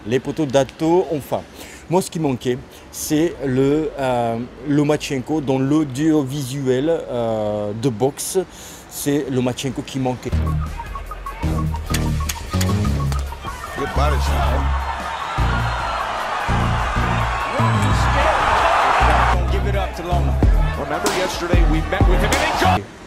les poteaux d'Atto ont faim. Moi, ce qui manquait, c'est le Lomachenko dans l'audiovisuel de boxe. C'est Lomachenko qui manquait.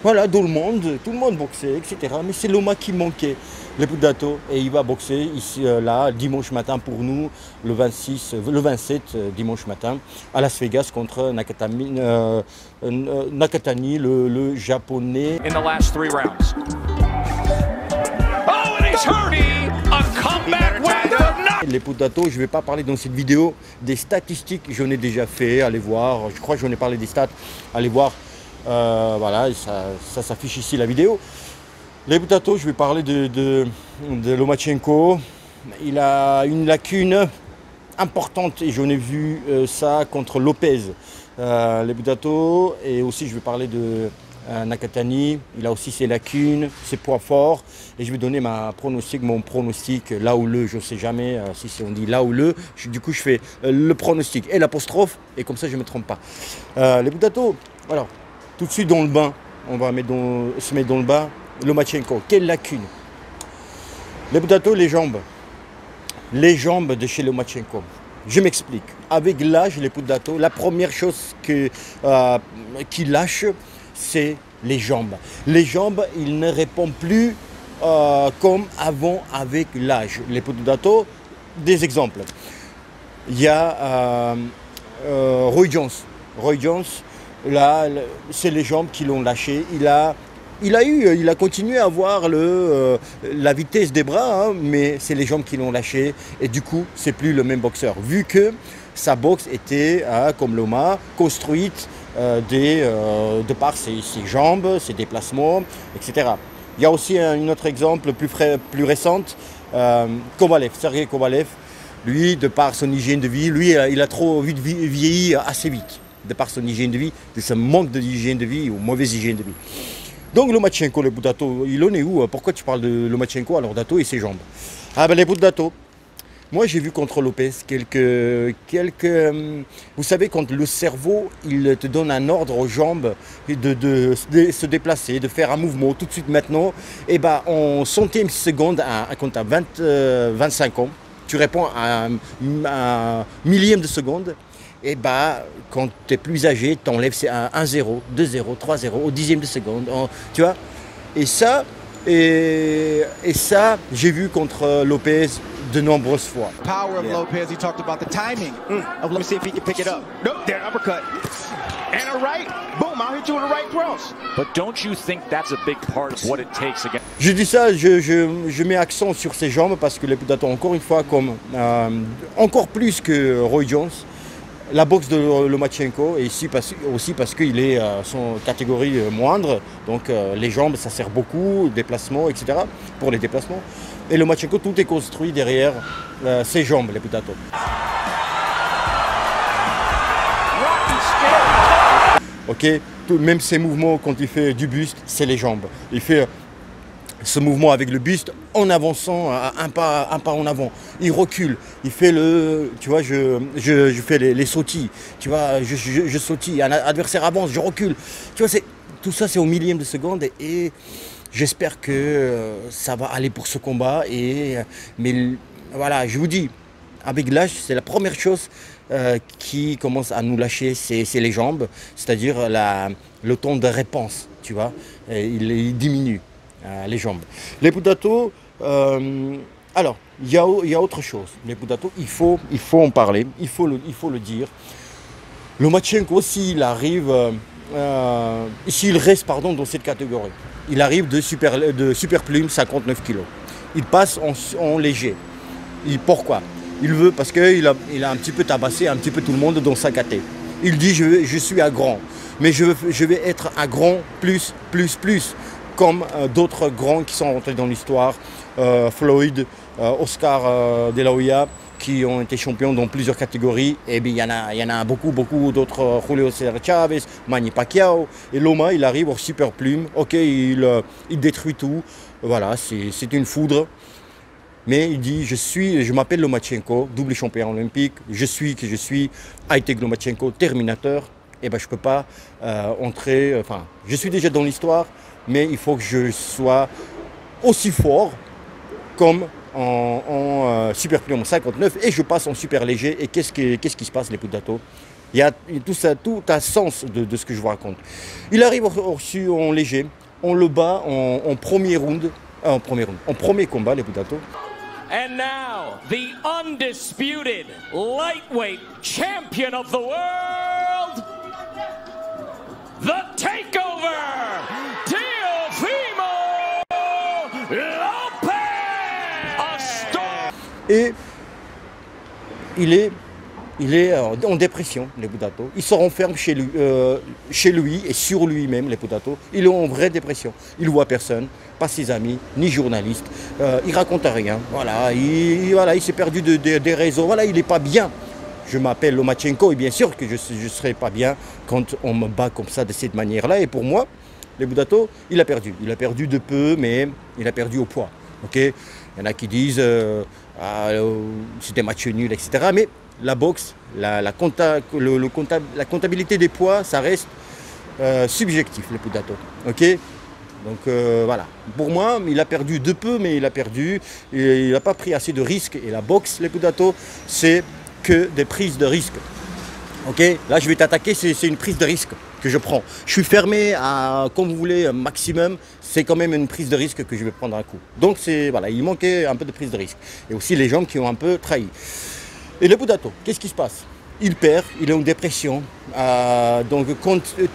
Voilà, tout le monde boxait, etc. Mais c'est Loma qui manquait, le poteau d'Atto. Et il va boxer ici, là, dimanche matin pour nous, le 27 dimanche matin, à Las Vegas contre Nakatani, le japonais. In the last 3 rounds. Oh, and he's hurting! A comeback winner! Les poteaux d'Atto, je ne vais pas parler dans cette vidéo des statistiques, j'en ai déjà fait, allez voir, je crois que j'en ai parlé des stats, allez voir, voilà, ça s'affiche ici la vidéo. Les poteaux d'Atto, je vais parler de Lomachenko, il a une lacune importante et j'en ai vu ça contre Lopez. Les poteaux d'Atto, et aussi je vais parler de Nakatani, il a aussi ses lacunes, ses points forts, et je vais donner mon pronostic, là ou le, je ne sais jamais si on dit là ou le, du coup je fais le pronostic et l'apostrophe, et comme ça je ne me trompe pas. Les poteaux d'Atto, alors, tout de suite dans le bain, on va se mettre dans le bain, Lomachenko, quelle lacune? Les poteaux d'Atto, les jambes de chez Lomachenko. Je m'explique, avec l'âge, les poteaux d'Atto, la première chose qu'il lâche, c'est les jambes. Les jambes, il ne répond plus comme avant avec l'âge. Les poteaux d'Atto, des exemples. Il y a Roy Jones. Roy Jones, là, c'est les jambes qui l'ont lâché. Il a continué à avoir la vitesse des bras, hein, mais c'est les jambes qui l'ont lâché. Et du coup, c'est plus le même boxeur. Vu que sa boxe était, comme Loma, construite de par ses jambes, ses déplacements, etc. Il y a aussi un autre exemple plus récent, Kovalev, Sergei Kovalev. Lui, de par son hygiène de vie, lui, il a trop vite vieilli assez vite, de par son hygiène de vie, de ce manque d'hygiène de vie ou mauvaise hygiène de vie. Donc Lomachenko, les poteaux d'Atto, il en est où? Pourquoi tu parles de Lomachenko alors d'Atto et ses jambes? Ah ben les poteaux d'Atto. Moi, j'ai vu contre Lopez vous savez, quand le cerveau, il te donne un ordre aux jambes de se déplacer, de faire un mouvement tout de suite maintenant, et ben en centième seconde, quand tu as 25 ans, tu réponds à un millième de seconde, et ben quand tu es plus âgé, tu enlèves 1-0, 2-0, 3-0 au dixième de seconde, tu vois. Et ça, j'ai vu contre Lopez de nombreuses fois. Power of Lopez, he talked about the timing. Let me see if he can pick it up. Nope, there, uppercut. And a right. Boom, I'll hit you with a right cross. But don't you think that's a big part of what it takes again? Je dis ça, je mets accent sur ses jambes parce que les poteaux d'Atto, encore une fois, encore plus que Roy Jones, la boxe de Lomachenko, et ici aussi parce qu'il est son catégorie moindre, donc les jambes ça sert beaucoup, déplacements, etc. pour les déplacements. Et Lomachenko, tout est construit derrière ses jambes, les poteaux d'Atto. Ok, même ses mouvements quand il fait du buste, c'est les jambes. Il fait ce mouvement avec le buste en avançant un pas en avant. Il recule, il fait tu vois, je fais les sautilles, tu vois, je sautille, un adversaire avance, je recule. Tu vois, tout ça c'est au millième de seconde et j'espère que ça va aller pour ce combat. Mais voilà, je vous dis, avec l'âge, c'est la première chose qui commence à nous lâcher, c'est les jambes, c'est-à-dire le temps de réponse, tu vois, il diminue. Les jambes. Les poteaux d'Atto, alors, il y a autre chose. Les poteaux d'Atto, il faut en parler, il faut le dire. Lomachenko, s'il arrive, s'il reste dans cette catégorie, il arrive de super plume 59 kg. Il passe en léger. Pourquoi? Il veut, parce qu'il a un petit peu tabassé un petit peu tout le monde dans sa caté. Il dit je suis un grand, mais je vais être un grand plus. Comme d'autres grands qui sont rentrés dans l'histoire, Floyd, Oscar De La Hoya, qui ont été champions dans plusieurs catégories. Et bien il y en a beaucoup d'autres, Julio César Chavez, Manny Pacquiao. Et Loma, il arrive au super plume. Ok, il détruit tout. Voilà, c'est une foudre. Mais il dit, je m'appelle Lomachenko, double champion olympique, je suis Aitek Lomachenko, Terminateur. Et ben je ne peux pas entrer, enfin, je suis déjà dans l'histoire, mais il faut que je sois aussi fort comme en super plume 59 et je passe en super léger. Et qu'est-ce qui se passe, les Pudato? Il y a tout a sens de ce que je vous raconte. Il arrive en léger, on le bat en premier round, en premier combat, les Pudato. And now, the undisputed lightweight champion of the world, the Takeover, Teofimo Lopez! Et il est en dépression, les Pudato. Il se renferme chez lui et sur lui-même, les Pudato. Il est en vraie dépression. Il ne voit personne, pas ses amis, ni journalistes. Il raconte rien. Voilà, il s'est perdu des réseaux. Voilà, il n'est pas bien. Je m'appelle Lomachenko et bien sûr que je ne serai pas bien quand on me bat comme ça, de cette manière-là. Et pour moi, les Pudato, il a perdu. Il a perdu de peu, mais il a perdu au poids. Okay, il y en a qui disent c'était match nul, etc. Mais la boxe, la comptabilité des poids, ça reste subjectif, les Pudato. Okay, donc voilà. Pour moi, il a perdu de peu, mais il a perdu. Il n'a pas pris assez de risques. Et la boxe, les Pudato, c'est que des prises de risques. Ok, là je vais t'attaquer, c'est une prise de risque que je prends. Je suis fermé à, comme vous voulez, un maximum. C'est quand même une prise de risque que je vais prendre un coup. Donc voilà, il manquait un peu de prise de risque. Et aussi les jambes qui ont un peu trahi. Et le Pudato, qu'est-ce qui se passe? Il perd, il est en dépression. Donc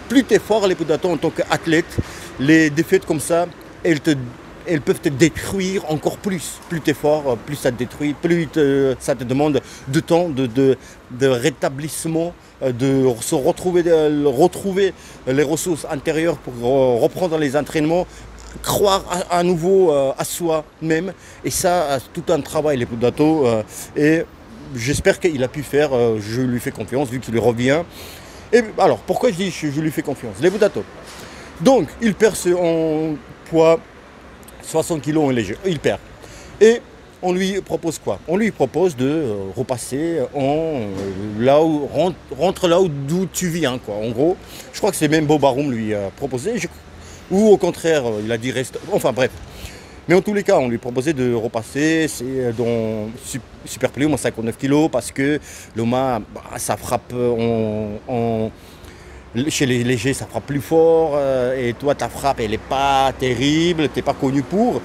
plus tu es fort, les Pudato, en tant qu'athlète, les défaites comme ça, elles peuvent te détruire encore plus. Plus tu es fort, plus ça te détruit, plus ça te demande de temps de rétablissement, de se retrouver les ressources intérieures pour reprendre les entraînements, croire à nouveau à soi-même. Et ça, tout un travail, les Pudato. Et j'espère qu'il a pu faire, je lui fais confiance, vu qu'il revient. Et alors, pourquoi je dis je lui fais confiance? Les Pudato. Donc, il perd en poids 60 kg en léger, il perd. Et on lui propose quoi? On lui propose de repasser rentre là d'où tu viens, quoi. En gros, je crois que c'est même Bob Arum lui a proposé, ou au contraire, il a dit reste. Enfin bref. Mais en tous les cas, on lui proposait de repasser, c'est dans super plume en 59 kg, parce que Loma, ça frappe chez les légers, ça frappe plus fort, et toi, ta frappe, elle n'est pas terrible, tu n'es pas connu pour.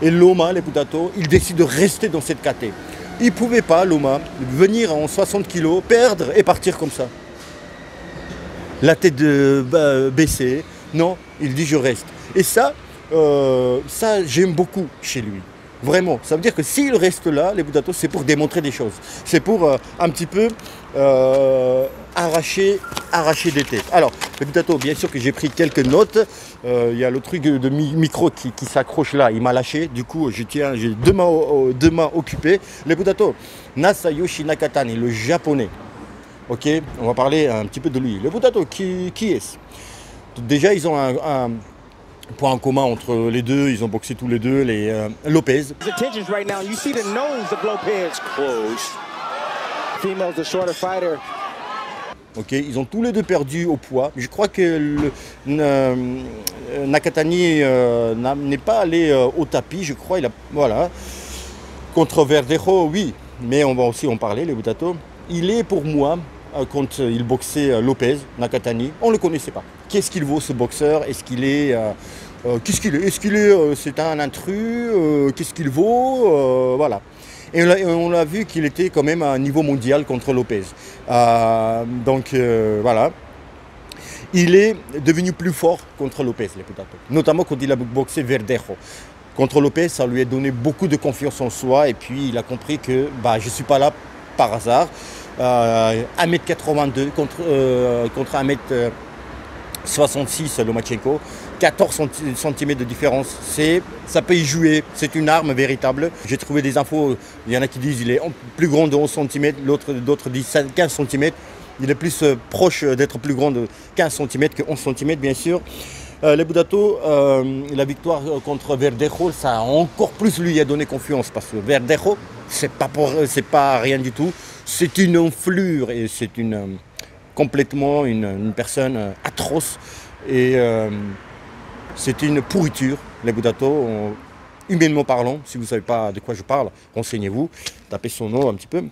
Et Loma, les Pudato, il décide de rester dans cette caté. Il ne pouvait pas, Loma, venir en 60 kg, perdre et partir comme ça. La tête baissée. Non, il dit je reste. Et ça j'aime beaucoup chez lui. Vraiment, ça veut dire que s'il reste là, les Pudato, c'est pour démontrer des choses. C'est pour un petit peu arracher des têtes. Alors, les Pudato, bien sûr que j'ai pris quelques notes. Il y a le truc de micro qui s'accroche là, il m'a lâché. Du coup, j'ai deux mains occupées. Les Pudato, Masayoshi Nakatani, le japonais. Ok, on va parler un petit peu de lui. Les Pudato, qui est-ce? Déjà, ils ont un point en commun entre les deux, ils ont boxé tous les deux, les Lopez. Right now, you see the nose of Lopez closed. Female's the shorter fighter. Ok, ils ont tous les deux perdu au poids. Je crois que Nakatani n'est pas allé au tapis, je crois. Voilà. Contre Verdejo, oui, mais on va aussi en parler, les Pudato. Il est pour moi, quand il boxait Lopez, Nakatani, on ne le connaissait pas. Qu'est-ce qu'il vaut ce boxeur? Est-ce qu'il est... c'est un intrus? Qu'est-ce qu'il vaut? Voilà. Et on a vu qu'il était quand même à un niveau mondial contre Lopez. Donc voilà. Il est devenu plus fort contre Lopez, les Pudato. Notamment quand il a boxé Verdejo. Contre Lopez, ça lui a donné beaucoup de confiance en soi. Et puis il a compris que je ne suis pas là par hasard. 1m82 contre 1m66 Lomachenko, 14 cm de différence, ça peut y jouer, c'est une arme véritable. J'ai trouvé des infos, il y en a qui disent qu'il est plus grand de 11 cm, d'autres disent 15 cm. Il est plus proche d'être plus grand de 15 cm que 11 cm bien sûr. Les Budato, la victoire contre Verdejo, ça a encore plus lui a donné confiance parce que Verdejo, c'est pas rien du tout. C'est une enflure et c'est complètement une personne atroce et c'est une pourriture. Les Budato, humainement parlant, si vous ne savez pas de quoi je parle, renseignez-vous, tapez son nom un petit peu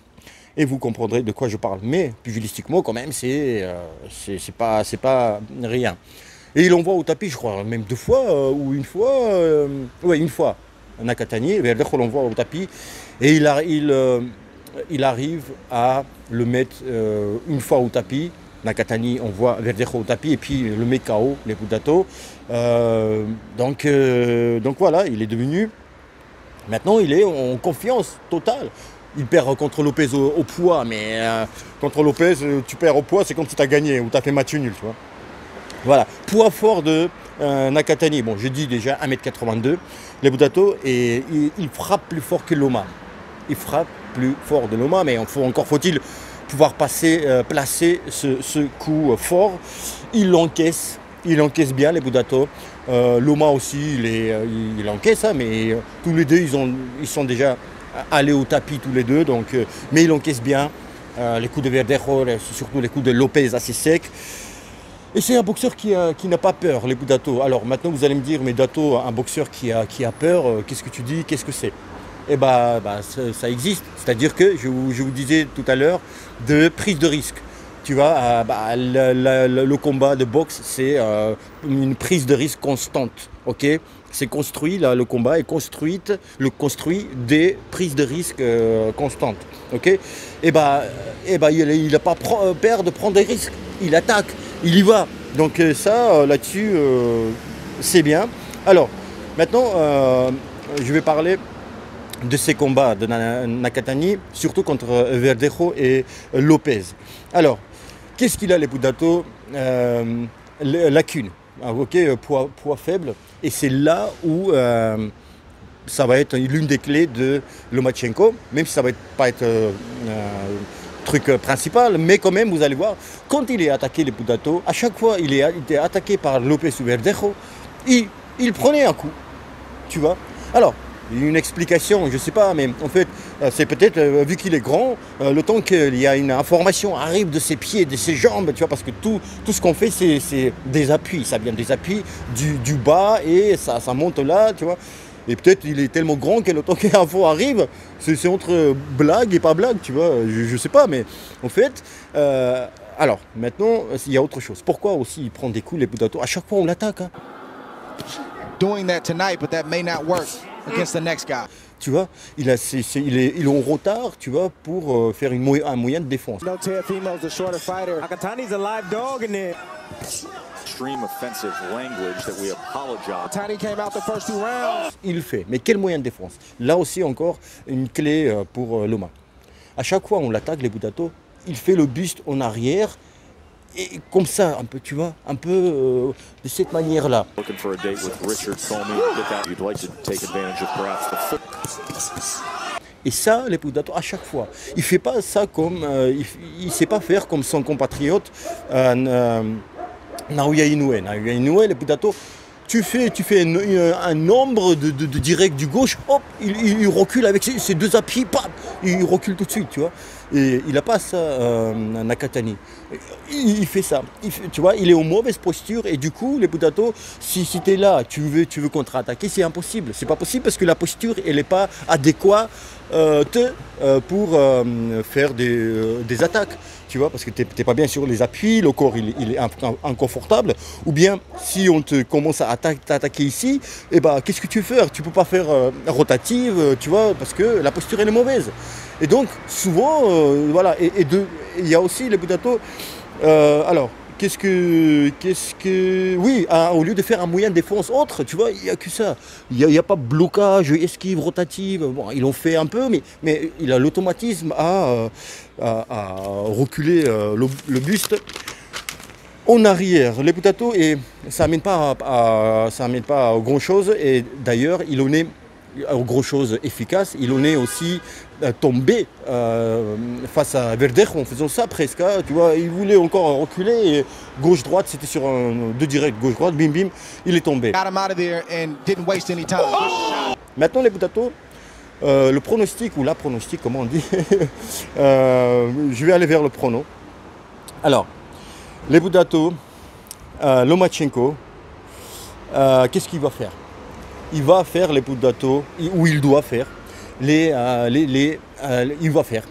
et vous comprendrez de quoi je parle. Mais pugilistiquement, quand même, c'est pas rien. Et il envoie au tapis, je crois, même 2 fois ou une fois. Oui, une fois. Nakatani, Verdejo l'envoie au tapis et il arrive à le mettre une fois au tapis. Nakatani envoie Verdejo au tapis et puis le met KO, les Budato. Donc voilà, il est devenu. Maintenant, il est en confiance totale. Il perd contre Lopez au poids, mais contre Lopez, tu perds au poids, c'est comme si tu as gagné ou tu as fait match nul, tu vois. Voilà, poids fort de Nakatani. Bon, j'ai dit déjà 1m82, les Budato, et il frappe plus fort que Loma. Il frappe plus fort de Loma, mais encore faut-il pouvoir placer ce coup fort. Il encaisse bien les Budato. Loma aussi, il encaisse, hein, mais tous les deux, ils sont déjà allés au tapis tous les deux, donc, mais il encaisse bien. Les coups de Verdejo, surtout les coups de Lopez assez secs. Et c'est un boxeur qui n'a pas peur, les Budato. Alors maintenant, vous allez me dire, mais Dato, un boxeur qui a peur, qu'est-ce que tu dis, qu'est-ce que c'est? Eh bien, ça existe. C'est-à-dire que, je vous disais tout à l'heure, de prise de risque. Tu vois, le combat de boxe, c'est une prise de risque constante. Ok, c'est construit, là, le combat est construit des prises de risque constantes. Ok, il n'a pas peur de prendre des risques. Il attaque, il y va. Donc ça, là-dessus, c'est bien. Alors, maintenant, je vais parler de ces combats de Nakatani, surtout contre Verdejo et Lopez. Alors, qu'est-ce qu'il a, les Budato? Lacune, ok, poids faible. Et c'est là où ça va être l'une des clés de Lomachenko, même si ça ne va pas être truc principal, mais quand même, vous allez voir, quand il est attaqué, les Budato, à chaque fois il était attaqué par Lopez ou Verdejo, il prenait un coup, tu vois. Alors, une explication, je ne sais pas, mais en fait, c'est peut-être, vu qu'il est grand, le temps qu'il y a une information arrive de ses pieds, de ses jambes, tu vois, parce que tout ce qu'on fait, c'est des appuis, ça vient des appuis du bas et ça monte là, tu vois. Et peut-être il est tellement grand que le temps que l'info arrive, c'est entre blague et pas blague, tu vois, je ne sais pas, mais en fait, alors, maintenant, il y a autre chose. Pourquoi aussi il prend des coups, les Budato? À chaque fois, on l'attaque, hein. Doing that tonight, but that may not work against the next guy. Tu vois, il est en retard, tu vois, pour faire un moyen de défense. No Teofimo's the shorter fighter. Nakatani's a live dog in there. Extreme offensive language that we apologize. Nakatani came out the first 2 rounds. Il le fait, mais quel moyen de défense? Là aussi encore une clé pour Loma. À chaque fois on l'attaque, les Budato, il fait le buste en arrière. Et comme ça, un peu, tu vois, un peu de cette manière-là. Et ça, les Budato, à chaque fois, il ne fait pas ça comme, il ne sait pas faire comme son compatriote Naoya Inoue. Naoya Inoue, les Budato, tu fais un nombre de direct du gauche, hop, il recule avec ses 2 appuis, pam, il recule tout de suite, tu vois. Et il n'a pas ça, Nakatani. Il fait ça. Tu vois, il est en mauvaise posture et du coup, les Budato, si tu es là, tu veux contre-attaquer, c'est impossible. C'est pas possible parce que la posture, elle n'est pas adéquate pour faire des attaques. Tu vois, parce que tu n'es pas bien sur les appuis, le corps il est inconfortable. Ou bien, si on te commence à t'attaquer ici, eh ben, qu'est-ce que tu veux faire? Tu ne peux pas faire rotative, tu vois, parce que la posture elle est mauvaise. Et donc, souvent, voilà, il y a aussi les Budato. Alors, oui, au lieu de faire un moyen de défense autre, tu vois, il n'y a que ça. Il n'y a pas blocage, esquive, rotative. Bon, ils l'ont fait un peu, mais il a l'automatisme à reculer le buste en arrière. Les Budato, et ça n'amène pas à grand chose. Et d'ailleurs, il en est aux grosses choses efficaces. Il en est aussi tombé face à Verdejo en faisant ça presque. Hein, tu vois, il voulait encore reculer et gauche-droite, c'était sur deux directs, gauche-droite, bim bim, il est tombé. Maintenant les Boutato, le pronostic ou la pronostic, comment on dit, je vais aller vers le prono. Alors, les Boutato, Lomachenko, qu'est-ce qu'il va faire? Il va faire les Boutato, ou il doit faire, il va faire.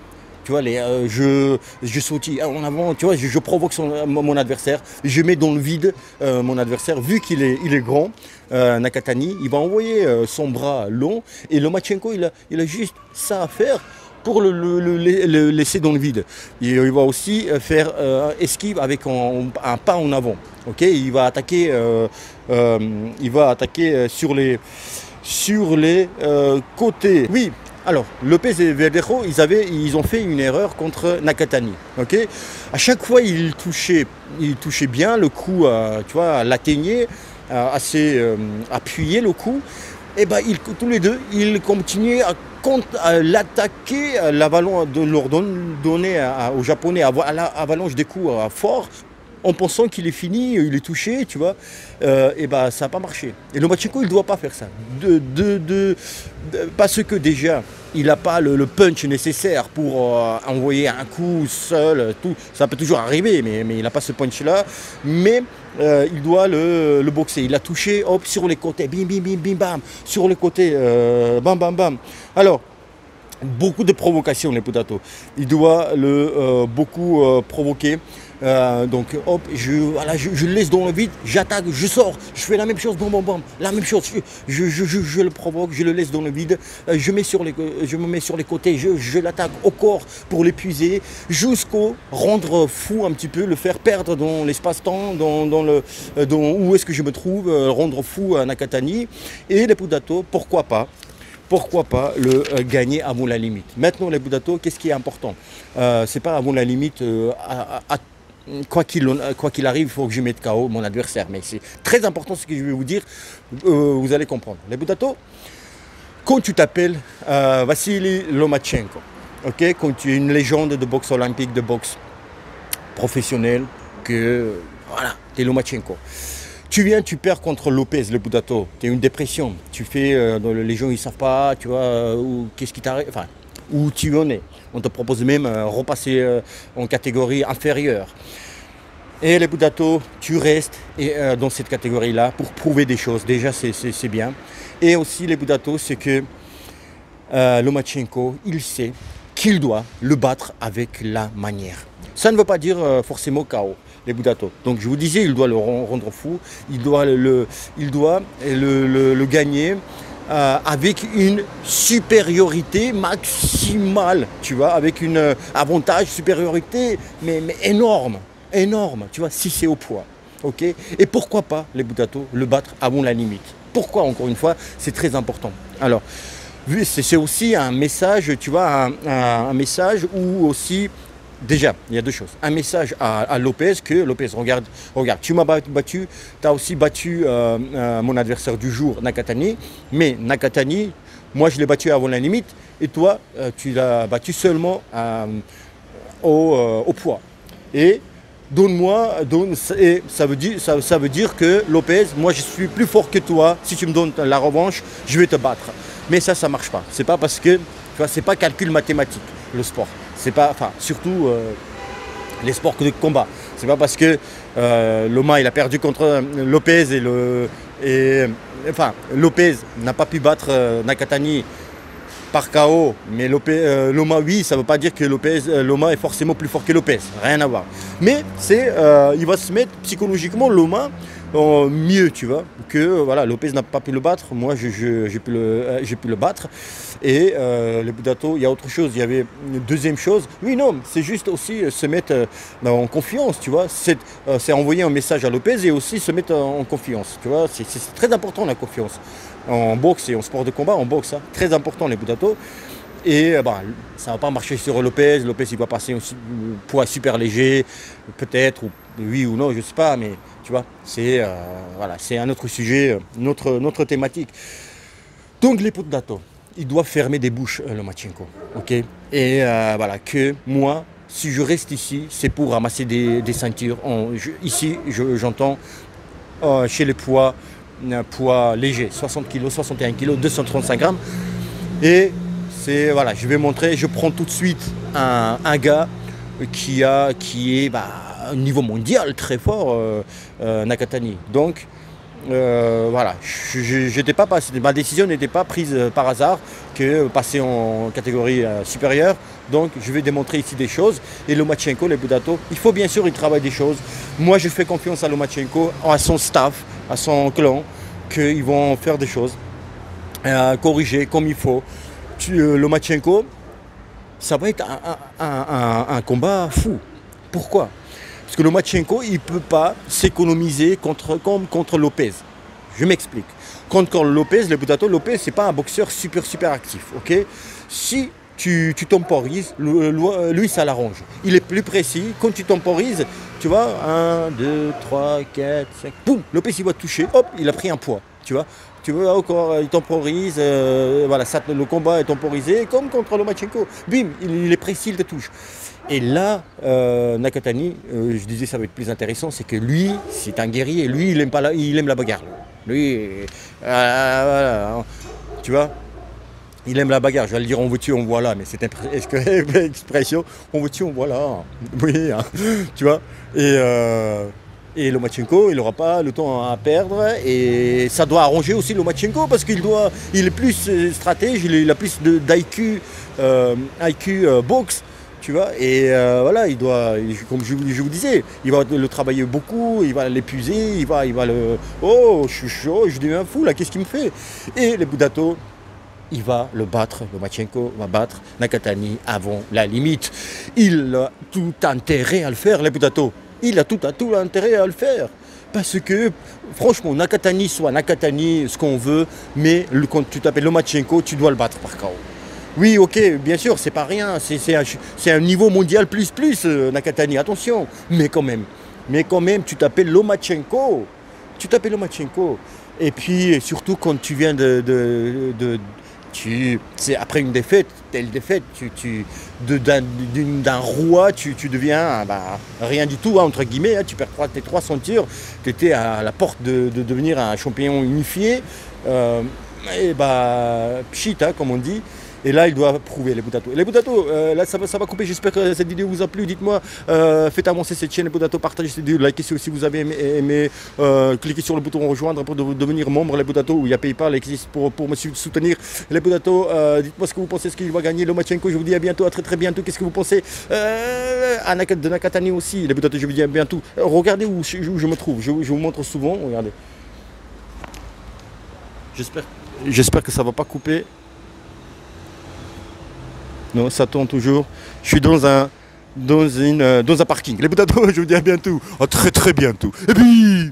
Tu vois, je sautille en avant, tu vois, je provoque mon adversaire, je mets dans le vide mon adversaire, vu qu'il est grand, Nakatani, il va envoyer son bras long, et Lomachenko, il a juste ça à faire pour le laisser dans le vide. Il va aussi faire esquive avec un pas en avant. Okay, il va attaquer sur les côtés. Oui. Alors, Lopez et Verdejo, ils ont fait une erreur contre Nakatani. Okay, à chaque fois, il touchait bien le coup, tu vois, l'atteignait, assez appuyé le coup. Et ben, tous les deux, ils continuaient à l'attaquer, de leur donner aux Japonais avalanche des coups forts, en pensant qu'il est fini, il est touché, tu vois, et ben ça n'a pas marché. Et Lomachenko, il ne doit pas faire ça. Parce que déjà, il n'a pas le punch nécessaire pour envoyer un coup seul, tout. Ça peut toujours arriver, mais il n'a pas ce punch-là. Mais il doit le boxer. Il a touché, hop, sur les côtés, bim, bim, bim, bim, bam, sur les côtés, bam, bam, bam. Alors, beaucoup de provocations, les Boutato. Il doit beaucoup provoquer. Donc hop, je le laisse dans le vide, j'attaque, je sors, je fais la même chose, bam, bam, bam, la même chose, je le provoque, je le laisse dans le vide, je me mets sur les côtés, je l'attaque au corps pour l'épuiser, jusqu'au rendre fou un petit peu, le faire perdre dans l'espace-temps, où est-ce que je me trouve, rendre fou à Nakatani, et les Boutato, pourquoi pas le gagner avant la limite. Maintenant les Boutato, qu'est-ce qui est important? C'est pas avant la limite quoi qu'il arrive, il faut que je mette KO mon adversaire. Mais c'est très important ce que je vais vous dire, vous allez comprendre. Les Boutato, quand tu t'appelles Vassili Lomachenko, okay, quand tu es une légende de boxe olympique, de boxe professionnelle, que voilà, tu es Lomachenko. Tu perds contre Lopez, le Boutato, tu as une dépression. Tu fais, les gens ils ne savent pas, tu vois, qu'est-ce qui t'arrive, enfin, où tu en es. On te propose même repasser en catégorie inférieure. Et les Boutato, tu restes dans cette catégorie-là pour prouver des choses. Déjà, c'est bien. Et aussi, les Boutato, c'est que Lomachenko, il sait qu'il doit le battre avec la manière. Ça ne veut pas dire forcément KO, les Boutato. Donc, je vous disais, il doit le rendre fou. Il doit le gagner. Avec une supériorité maximale, tu vois, avec une avantage, supériorité, mais énorme, tu vois, si c'est au poids, ok. Et pourquoi pas, les Boutato, le battre avant la limite? Pourquoi, encore une fois, c'est très important. Alors, c'est aussi un message, tu vois, un message où aussi, déjà, il y a deux choses. Un message à Lopez, que Lopez, regarde, tu m'as battu, tu as aussi battu mon adversaire du jour, Nakatani. Mais Nakatani, moi je l'ai battu avant la limite, et toi, tu l'as battu seulement au poids. Et ça veut dire que Lopez, moi je suis plus fort que toi, si tu me donnes la revanche, je vais te battre. Mais ça ne marche pas. C'est pas parce que, tu vois, c'est pas calcul mathématique, le sport. C'est pas, enfin, surtout les sports de combat. C'est pas parce que Loma il a perdu contre Lopez Lopez n'a pas pu battre Nakatani par KO, mais Loma oui, ça ne veut pas dire que Loma est forcément plus fort que Lopez, rien à voir. Mais il va se mettre psychologiquement Loma mieux, tu vois, que voilà, Lopez n'a pas pu le battre, moi j'ai pu le battre. Et les Boutato, il y a autre chose, il y avait une deuxième chose. Oui, non, c'est juste aussi se mettre en confiance, tu vois. C'est envoyer un message à Lopez et aussi se mettre en confiance, tu vois. C'est très important la confiance. En boxe et en sport de combat, en boxe, hein, très important les Boutato. Et ça ne va pas marcher sur Lopez. Lopez, il va passer un poids super léger, peut-être, oui ou non, je ne sais pas, mais tu vois, c'est un autre sujet, notre thématique. Donc les Budato, ils doivent fermer des bouches, Lomachenko. Ok. Et voilà, que moi, si je reste ici, c'est pour ramasser des ceintures. Ici, j'entends chez les poids légers, 60 kg, 61 kg, 235 grammes. Et c'est, voilà, je vais montrer, je prends tout de suite un gars qui est au niveau mondial très fort, Nakatani. Donc, voilà, ma décision n'était pas prise par hasard que passer en catégorie supérieure. Donc je vais démontrer ici des choses. Et Lomachenko, les Budato, il faut bien sûr, il travaille des choses. Moi je fais confiance à Lomachenko, à son staff, à son clan, qu'ils vont faire des choses, corriger comme il faut. Lomachenko, ça va être un combat fou. Pourquoi ? Parce que Lomachenko, il ne peut pas s'économiser comme contre Lopez. Je m'explique. Contre Lopez, le Budato, Lopez, ce n'est pas un boxeur super actif. Okay, si tu temporises, lui, ça l'arrange. Il est plus précis. Quand tu temporises, tu vois, 1, 2, 3, 4, 5, boum, Lopez, il va te toucher, hop, il a pris un poids. Tu vois, encore, il temporise, voilà, le combat est temporisé, comme contre Lomachenko. Bim, il est précis, il te touche. Et là, Nakatani, je disais ça va être plus intéressant, c'est que lui, c'est un guerrier. Lui, il aime la bagarre. Lui, voilà, tu vois, il aime la bagarre. Je vais le dire, on veut tuer, on voit là, mais c'est expression, on veut tuer, on voit là. Oui, hein, tu vois. Et Lomachenko, il n'aura pas le temps à perdre. Et ça doit arranger aussi Lomachenko parce il est plus stratège, il a plus d'IQ boxe. Tu vois, et voilà, comme je vous disais, il va le travailler beaucoup, il va l'épuiser, il va le... Oh, je suis chaud, je deviens fou là, qu'est-ce qu'il me fait? Et le Budato, il va le battre, Lomachenko va battre Nakatani avant la limite. Il a tout intérêt à le faire, le Budato. Il a tout intérêt à le faire. Parce que, franchement, Nakatani, soit Nakatani, ce qu'on veut, mais quand tu t'appelles Lomachenko, tu dois le battre par KO. Oui, ok, bien sûr, c'est pas rien, c'est un niveau mondial plus, Nakatani, attention. Mais quand même, tu t'appelles Lomachenko. Et puis, surtout quand tu viens c'est après une défaite, telle défaite, d'un roi, tu deviens rien du tout, hein, entre guillemets, hein, tu perds tes 3 ceintures, tu étais à la porte de devenir un champion unifié, pchit, hein, comme on dit. Et là, il doit prouver les Budato. Les Budato, là, ça va couper. J'espère que cette vidéo vous a plu. Dites-moi, faites avancer cette chaîne, les Budato, partagez cette vidéo, likez si vous avez aimé, cliquez sur le bouton rejoindre pour devenir membre, les Budato, où il y a PayPal existe pour me soutenir. Les Budato, dites-moi ce que vous pensez, ce qu'il va gagner. Lomachenko, je vous dis à bientôt, à très bientôt. Qu'est-ce que vous pensez de Nakatani aussi, les Budato, je vous dis à bientôt. Regardez où je me trouve. Je vous montre souvent. Regardez. J'espère que ça ne va pas couper. Non, ça tourne toujours. Je suis dans un parking. Les Budato, je vous dis à bientôt. À très bientôt. Et puis...